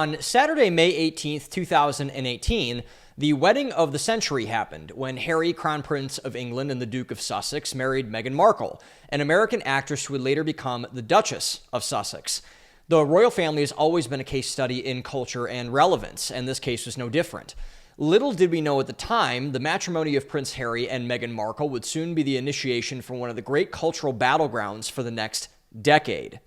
On Saturday, May 18th, 2018, the wedding of the century happened when Harry, Crown Prince of England and the Duke of Sussex, married Meghan Markle, an American actress who would later become the Duchess of Sussex. The royal family has always been a case study in culture and relevance, and this case was no different. Little did we know at the time, the matrimony of Prince Harry and Meghan Markle would soon be the initiation for one of the great cultural battlegrounds for the next decade.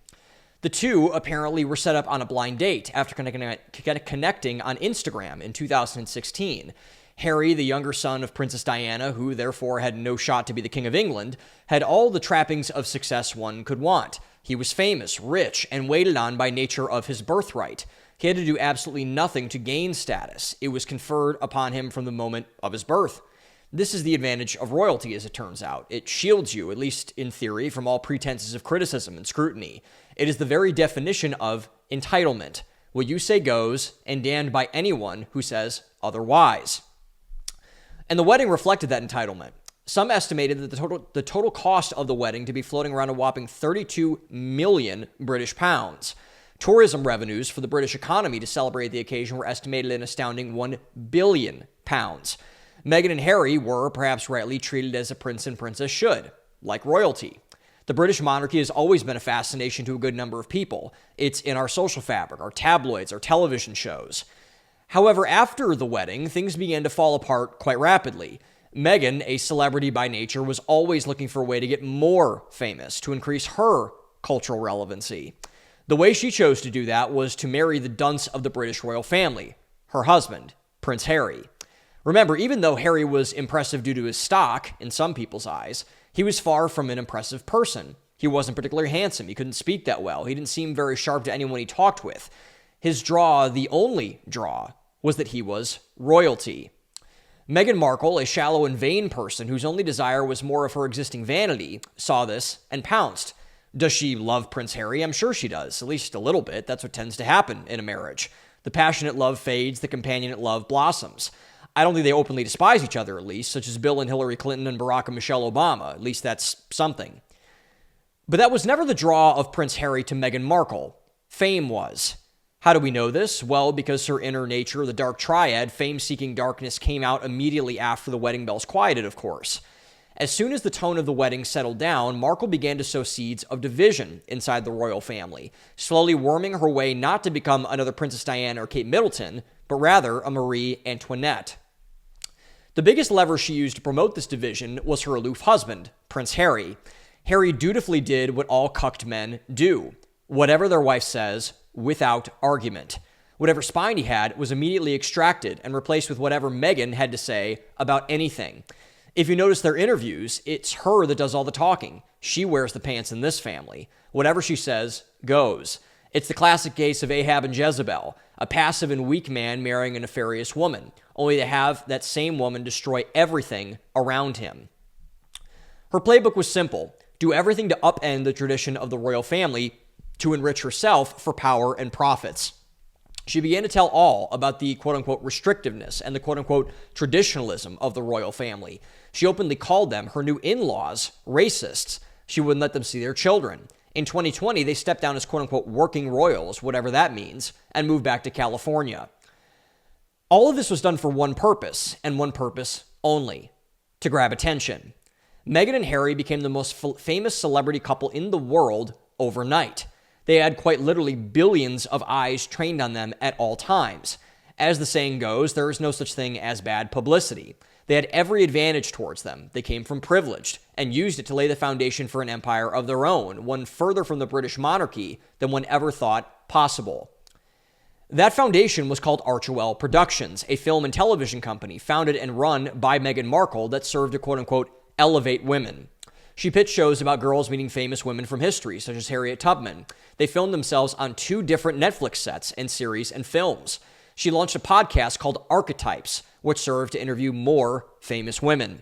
The two apparently were set up on a blind date after connecting on Instagram in 2016. Harry, the younger son of Princess Diana, who therefore had no shot to be the King of England, had all the trappings of success one could want. He was famous, rich, and waited on by nature of his birthright. He had to do absolutely nothing to gain status. It was conferred upon him from the moment of his birth. This is the advantage of royalty, as it turns out. It shields you, at least in theory, from all pretenses of criticism and scrutiny. It is the very definition of entitlement. What you say goes, and damned by anyone who says otherwise. And the wedding reflected that entitlement. Some estimated that the total cost of the wedding to be floating around a whopping 32 million British pounds. Tourism revenues for the British economy to celebrate the occasion were estimated at an astounding 1 billion pounds. Meghan and Harry were, perhaps rightly, treated as a prince and princess should, like royalty. The British monarchy has always been a fascination to a good number of people. It's in our social fabric, our tabloids, our television shows. However, after the wedding, things began to fall apart quite rapidly. Meghan, a celebrity by nature, was always looking for a way to get more famous, to increase her cultural relevancy. The way she chose to do that was to marry the dunce of the British royal family, her husband, Prince Harry. Remember, even though Harry was impressive due to his stock, in some people's eyes, he was far from an impressive person. He wasn't particularly handsome. He couldn't speak that well. He didn't seem very sharp to anyone he talked with. His draw, the only draw, was that he was royalty. Meghan Markle, a shallow and vain person whose only desire was more of her existing vanity, saw this and pounced. Does she love Prince Harry? I'm sure she does, at least a little bit. That's what tends to happen in a marriage. The passionate love fades, the companionate love blossoms. I don't think they openly despise each other, at least, such as Bill and Hillary Clinton and Barack and Michelle Obama. At least that's something. But that was never the draw of Prince Harry to Meghan Markle. Fame was. How do we know this? Well, because her inner nature, the dark triad, fame-seeking darkness, came out immediately after the wedding bells quieted, of course. As soon as the tone of the wedding settled down, Markle began to sow seeds of division inside the royal family, slowly worming her way not to become another Princess Diana or Kate Middleton, but rather a Marie Antoinette. The biggest lever she used to promote this division was her aloof husband, Prince Harry. Harry dutifully did what all cucked men do, whatever their wife says, without argument. Whatever spine he had was immediately extracted and replaced with whatever Meghan had to say about anything. If you notice their interviews, it's her that does all the talking. She wears the pants in this family. Whatever she says goes. It's the classic case of Ahab and Jezebel, a passive and weak man marrying a nefarious woman, only to have that same woman destroy everything around him. Her playbook was simple: do everything to upend the tradition of the royal family to enrich herself for power and profits. She began to tell all about the quote-unquote restrictiveness and the quote-unquote traditionalism of the royal family. She openly called them, her new in-laws, racists. She wouldn't let them see their children. In 2020, they stepped down as quote-unquote working royals, whatever that means, and moved back to California. All of this was done for one purpose, and one purpose only: to grab attention. Meghan and Harry became the most famous celebrity couple in the world overnight. They had quite literally billions of eyes trained on them at all times. As the saying goes, there is no such thing as bad publicity. They had every advantage towards them. They came from privileged and used it to lay the foundation for an empire of their own, one further from the British monarchy than one ever thought possible. That foundation was called Archewell Productions, a film and television company founded and run by Meghan Markle that served to quote-unquote elevate women. She pitched shows about girls meeting famous women from history, such as Harriet Tubman. They filmed themselves on 2 different Netflix sets and series and films. She launched a podcast called Archetypes, which served to interview more famous women.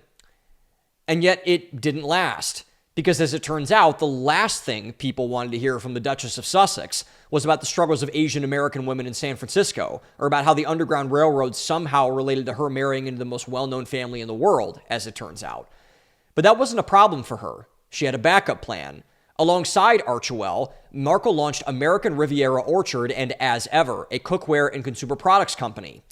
And yet it didn't last, because as it turns out, the last thing people wanted to hear from the Duchess of Sussex was about the struggles of Asian American women in San Francisco, or about how the Underground Railroad somehow related to her marrying into the most well-known family in the world, as it turns out. But that wasn't a problem for her. She had a backup plan. Alongside Archewell, Markle launched American Riviera Orchard and As Ever, a cookware and consumer products company.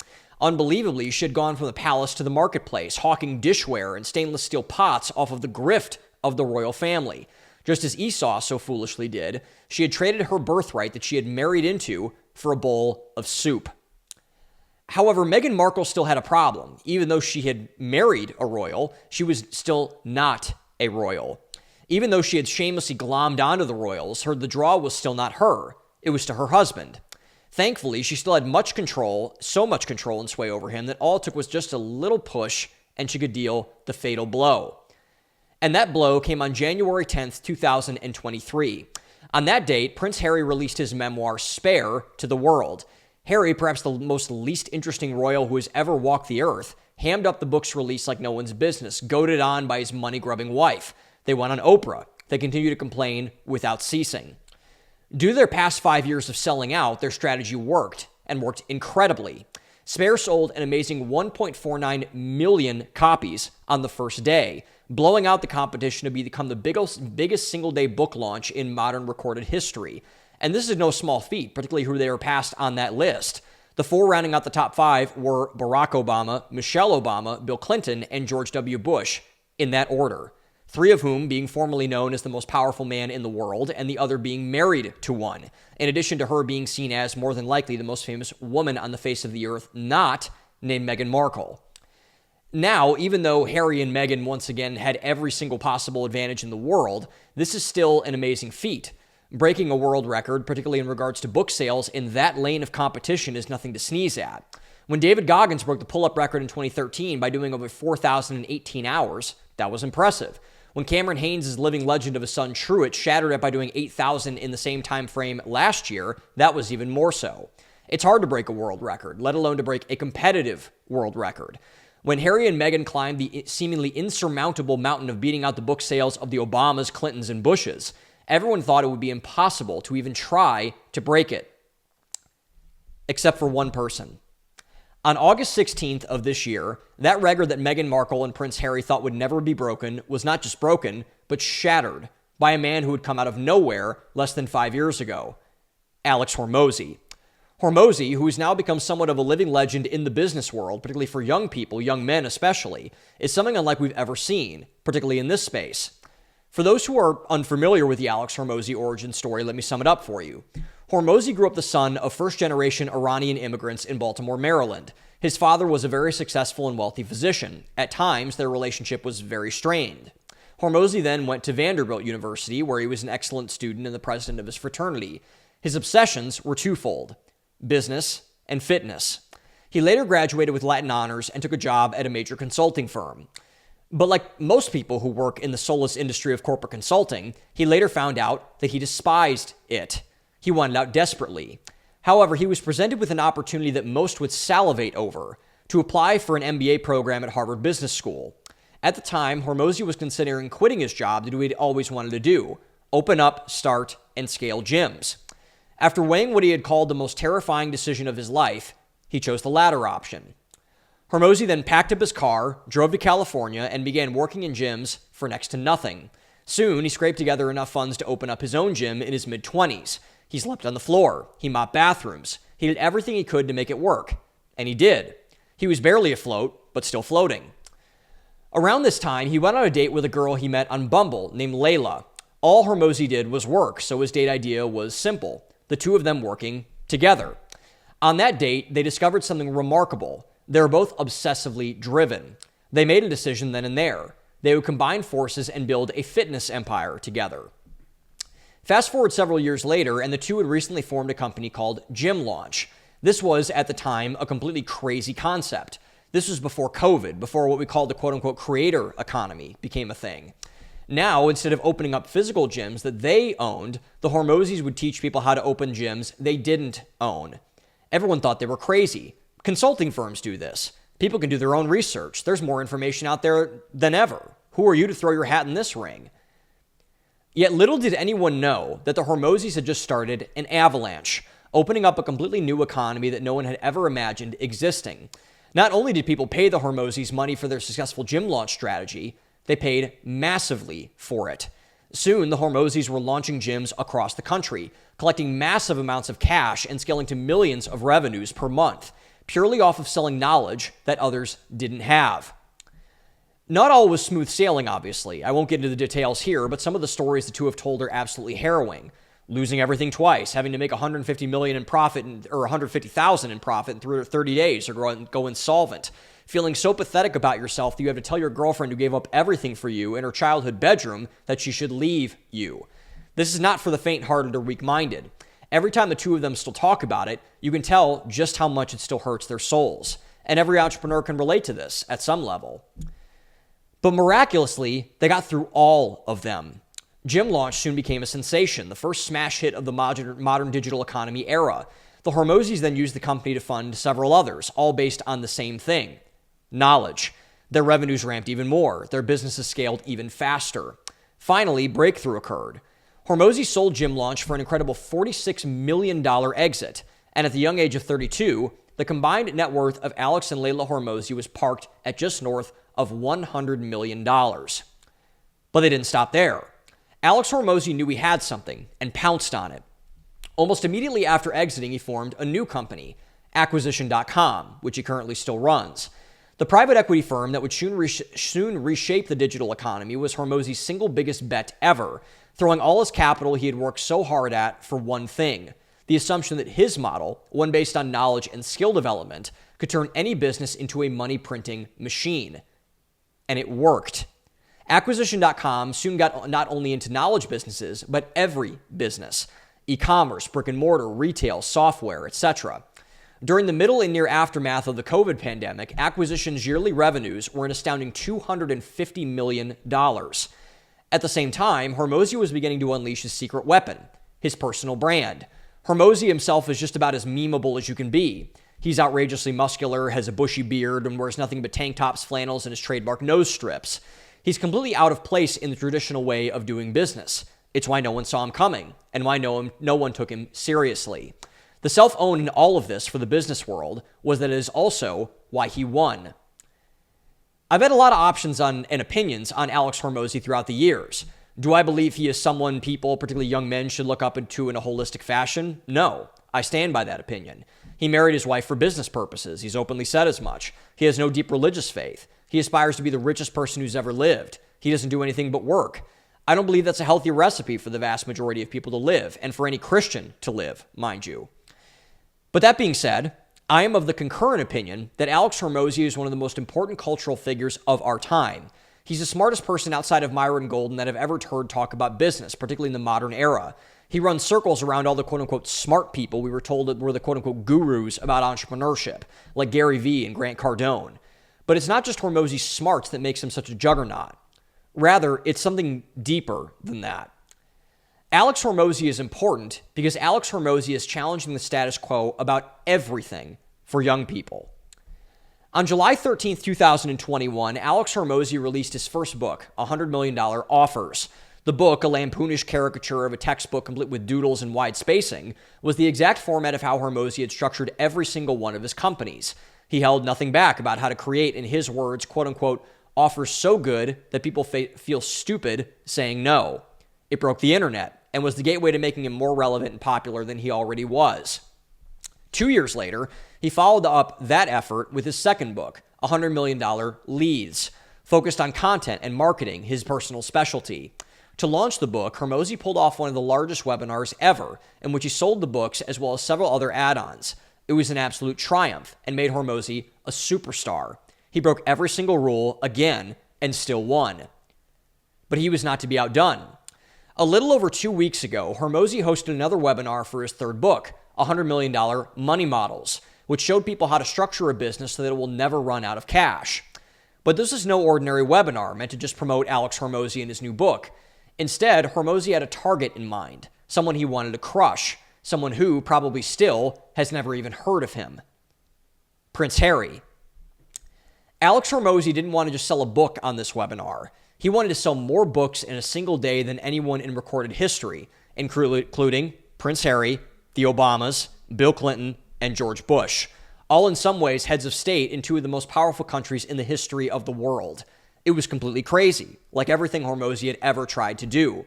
Unbelievably, she had gone from the palace to the marketplace, hawking dishware and stainless steel pots off of the grift of the royal family. Just as Esau so foolishly did, she had traded her birthright that she had married into for a bowl of soup. However, Meghan Markle still had a problem. Even though she had married a royal, she was still not a royal. Even though she had shamelessly glommed onto the royals, the draw was still not her. It was to her husband. Thankfully, she still had much control, so much control and sway over him that all it took was just a little push and she could deal the fatal blow. And that blow came on January 10th, 2023. On that date, Prince Harry released his memoir, Spare, to the world. Harry, perhaps the most least interesting royal who has ever walked the earth, hammed up the book's release like no one's business, goaded on by his money-grubbing wife. They went on Oprah. They continue to complain without ceasing. Due to their past 5 years of selling out, their strategy worked, and worked incredibly. Spare sold an amazing 1.49 million copies on the first day, blowing out the competition to become the biggest single-day book launch in modern recorded history. And this is no small feat, particularly who they were passed on that list. The four rounding out the top five were Barack Obama, Michelle Obama, Bill Clinton, and George W. Bush, in that order. Three of whom being formerly known as the most powerful man in the world, and the other being married to one, in addition to her being seen as more than likely the most famous woman on the face of the earth, not named Meghan Markle. Now, even though Harry and Meghan once again had every single possible advantage in the world, this is still an amazing feat. Breaking a world record, particularly in regards to book sales in that lane of competition, is nothing to sneeze at. When David Goggins broke the pull-up record in 2013 by doing over 4,018 hours, that was impressive. When Cameron Haynes' living legend of his son Truett shattered it by doing 8,000 in the same time frame last year, that was even more so. It's hard to break a world record, let alone to break a competitive world record. When Harry and Meghan climbed the seemingly insurmountable mountain of beating out the book sales of the Obamas, Clintons, and Bushes, everyone thought it would be impossible to even try to break it. Except for one person. On August 16th of this year, that record that Meghan Markle and Prince Harry thought would never be broken was not just broken, but shattered by a man who had come out of nowhere less than 5 years ago, Alex Hormozi. Hormozi, who has now become somewhat of a living legend in the business world, particularly for young people, young men especially, is something unlike we've ever seen, particularly in this space. For those who are unfamiliar with the Alex Hormozi origin story, let me sum it up for you. Hormozi grew up the son of first-generation Iranian immigrants in Baltimore, Maryland. His father was a very successful and wealthy physician. At times, their relationship was very strained. Hormozi then went to Vanderbilt University, where he was an excellent student and the president of his fraternity. His obsessions were twofold: business and fitness. He later graduated with Latin honors and took a job at a major consulting firm. But like most people who work in the soulless industry of corporate consulting, he later found out that he despised it. He wanted out desperately. However, he was presented with an opportunity that most would salivate over, to apply for an MBA program at Harvard Business School. At the time, Hormozi was considering quitting his job to do what he'd always wanted to do: open up, start, and scale gyms. After weighing what he had called the most terrifying decision of his life, he chose the latter option. Hormozi then packed up his car, drove to California, and began working in gyms for next to nothing. Soon, he scraped together enough funds to open up his own gym in his mid-20s. He slept on the floor. He mopped bathrooms. He did everything he could to make it work. And he did. He was barely afloat, but still floating. Around this time, he went on a date with a girl he met on Bumble named Layla. All Hormozi did was work, so his date idea was simple: the two of them working together. On that date, they discovered something remarkable. They were both obsessively driven. They made a decision then and there. They would combine forces and build a fitness empire together. Fast forward several years later, and the two had recently formed a company called Gym Launch. This was, at the time, a completely crazy concept. This was before COVID, before what we called the quote-unquote creator economy became a thing. Now, instead of opening up physical gyms that they owned, the Hormozis would teach people how to open gyms they didn't own. Everyone thought they were crazy. Consulting firms do this. People can do their own research. There's more information out there than ever. Who are you to throw your hat in this ring? Yet little did anyone know that the Hormozis had just started an avalanche, opening up a completely new economy that no one had ever imagined existing. Not only did people pay the Hormozis money for their successful gym launch strategy, they paid massively for it. Soon, the Hormozis were launching gyms across the country, collecting massive amounts of cash and scaling to millions of revenues per month, purely off of selling knowledge that others didn't have. Not all was smooth sailing, obviously. I won't get into the details here, but some of the stories the two have told are absolutely harrowing. Losing everything twice, having to make $150 million in profit or $150,000 in profit in 30 days or go insolvent. Feeling so pathetic about yourself that you have to tell your girlfriend who gave up everything for you in her childhood bedroom that she should leave you. This is not for the faint-hearted or weak-minded. Every time the two of them still talk about it, you can tell just how much it still hurts their souls. And every entrepreneur can relate to this at some level. But miraculously, they got through all of them. Gym Launch soon became a sensation, the first smash hit of the modern digital economy era. The Hormozis then used the company to fund several others, all based on the same thing: knowledge. Their revenues ramped even more. Their businesses scaled even faster. Finally, breakthrough occurred. Hormozi sold Gym Launch for an incredible $46 million exit, and at the young age of 32, the combined net worth of Alex and Layla Hormozi was parked at just north of $100 million. But they didn't stop there. Alex Hormozi knew he had something and pounced on it. Almost immediately after exiting, he formed a new company, Acquisition.com, which he currently still runs. The private equity firm that would soon reshape the digital economy was Hormozi's single biggest bet ever, throwing all his capital he had worked so hard at for one thing: the assumption that his model, one based on knowledge and skill development, could turn any business into a money-printing machine. And it worked. Acquisition.com soon got not only into knowledge businesses, but every business: e-commerce, brick and mortar, retail, software, etc. During the middle and near aftermath of the COVID pandemic, Acquisition's yearly revenues were an astounding $250 million. At the same time, Hormozi was beginning to unleash his secret weapon, his personal brand. Hormozi himself is just about as memeable as you can be. He's outrageously muscular, has a bushy beard, and wears nothing but tank tops, flannels, and his trademark nose strips. He's completely out of place in the traditional way of doing business. It's why no one saw him coming, and why no one took him seriously. The self-own in all of this for the business world was that it is also why he won. I've had a lot of options on and opinions on Alex Hormozi throughout the years. Do I believe he is someone people, particularly young men, should look up to in a holistic fashion? No, I stand by that opinion. He married his wife for business purposes. He's openly said as much. He has no deep religious faith. He aspires to be the richest person who's ever lived. He doesn't do anything but work. I don't believe that's a healthy recipe for the vast majority of people to live, and for any Christian to live, mind you. But that being said, I am of the concurrent opinion that Alex Hormozi is one of the most important cultural figures of our time. He's the smartest person outside of Myron Golden that I've ever heard talk about business, particularly in the modern era. He runs circles around all the quote-unquote smart people we were told that were the quote-unquote gurus about entrepreneurship, like Gary Vee and Grant Cardone. But it's not just Hormozi's smarts that makes him such a juggernaut. Rather, it's something deeper than that. Alex Hormozi is important because Alex Hormozi is challenging the status quo about everything for young people. On July 13th, 2021, Alex Hormozi released his first book, $100 Million Offers. The book, a lampoonish caricature of a textbook complete with doodles and wide spacing, was the exact format of how Hormozi had structured every single one of his companies. He held nothing back about how to create, in his words, quote-unquote, offers so good that people feel stupid saying no. It broke the internet and was the gateway to making him more relevant and popular than he already was. 2 years later, he followed up that effort with his second book, $100 Million Leads, focused on content and marketing, his personal specialty. To launch the book, Hormozi pulled off one of the largest webinars ever, in which he sold the books as well as several other add-ons. It was an absolute triumph and made Hormozi a superstar. He broke every single rule again and still won. But he was not to be outdone. A little over 2 weeks ago, Hormozi hosted another webinar for his third book, $100 Million Money Models, which showed people how to structure a business so that it will never run out of cash. But this is no ordinary webinar meant to just promote Alex Hormozi and his new book. Instead, Hormozi had a target in mind, someone he wanted to crush, someone who, probably still, has never even heard of him. Prince Harry. Alex Hormozi didn't want to just sell a book on this webinar. He wanted to sell more books in a single day than anyone in recorded history, including Prince Harry, the Obamas, Bill Clinton, and George Bush, all in some ways heads of state in two of the most powerful countries in the history of the world. It was completely crazy, like everything Hormozi had ever tried to do.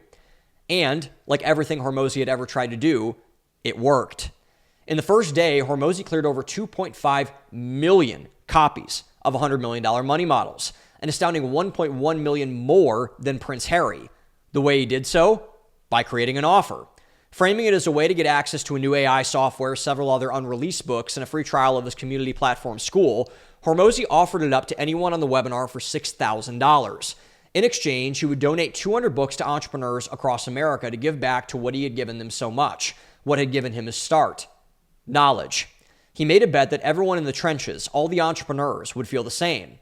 And, like everything Hormozi had ever tried to do, it worked. In the first day, Hormozi cleared over 2.5 million copies of $100 million money models, an astounding 1.1 million more than Prince Harry. The way he did so? By creating an offer. Framing it as a way to get access to a new AI software, several other unreleased books, and a free trial of his community platform school, Hormozi offered it up to anyone on the webinar for $6,000. In exchange, he would donate 200 books to entrepreneurs across America to give back to what he had given them so much, what had given him his start: knowledge. He made a bet that everyone in the trenches, all the entrepreneurs, would feel the same.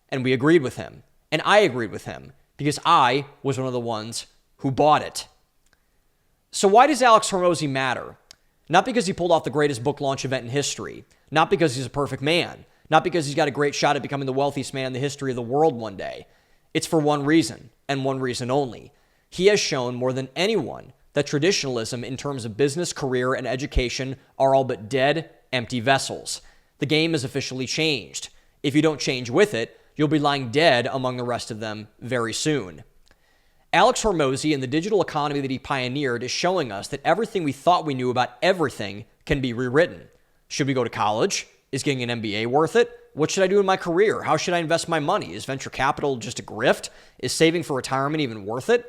And we agreed with him. And I agreed with him, because I was one of the ones who bought it. So why does Alex Hormozi matter? Not because he pulled off the greatest book launch event in history. Not because he's a perfect man. Not because he's got a great shot at becoming the wealthiest man in the history of the world one day. It's for one reason, and one reason only. He has shown more than anyone that traditionalism in terms of business, career, and education are all but dead, empty vessels. The game is officially changed. If you don't change with it, you'll be lying dead among the rest of them very soon. Alex Hormozi and the digital economy that he pioneered is showing us that everything we thought we knew about everything can be rewritten. Should we go to college? Is getting an MBA worth it? What should I do in my career? How should I invest my money? Is venture capital just a grift? Is saving for retirement even worth it?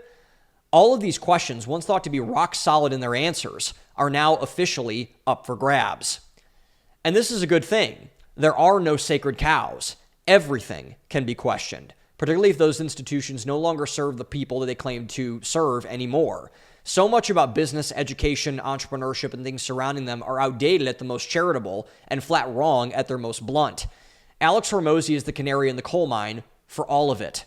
All of these questions, once thought to be rock solid in their answers, are now officially up for grabs. And this is a good thing. There are no sacred cows. Everything can be questioned, particularly if those institutions no longer serve the people that they claim to serve anymore. So much about business, education, entrepreneurship, and things surrounding them are outdated at the most charitable and flat wrong at their most blunt. Alex Hormozi is the canary in the coal mine for all of it.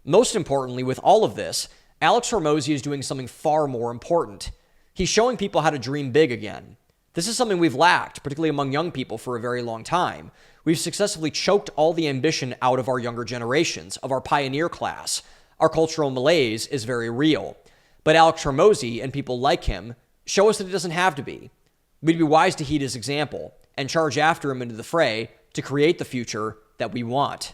Most importantly, with all of this, Alex Hormozi is doing something far more important. He's showing people how to dream big again. This is something we've lacked, particularly among young people, for a very long time. We've successfully choked all the ambition out of our younger generations, of our pioneer class. Our cultural malaise is very real. But Alex Hormozi and people like him show us that it doesn't have to be. We'd be wise to heed his example and charge after him into the fray to create the future that we want.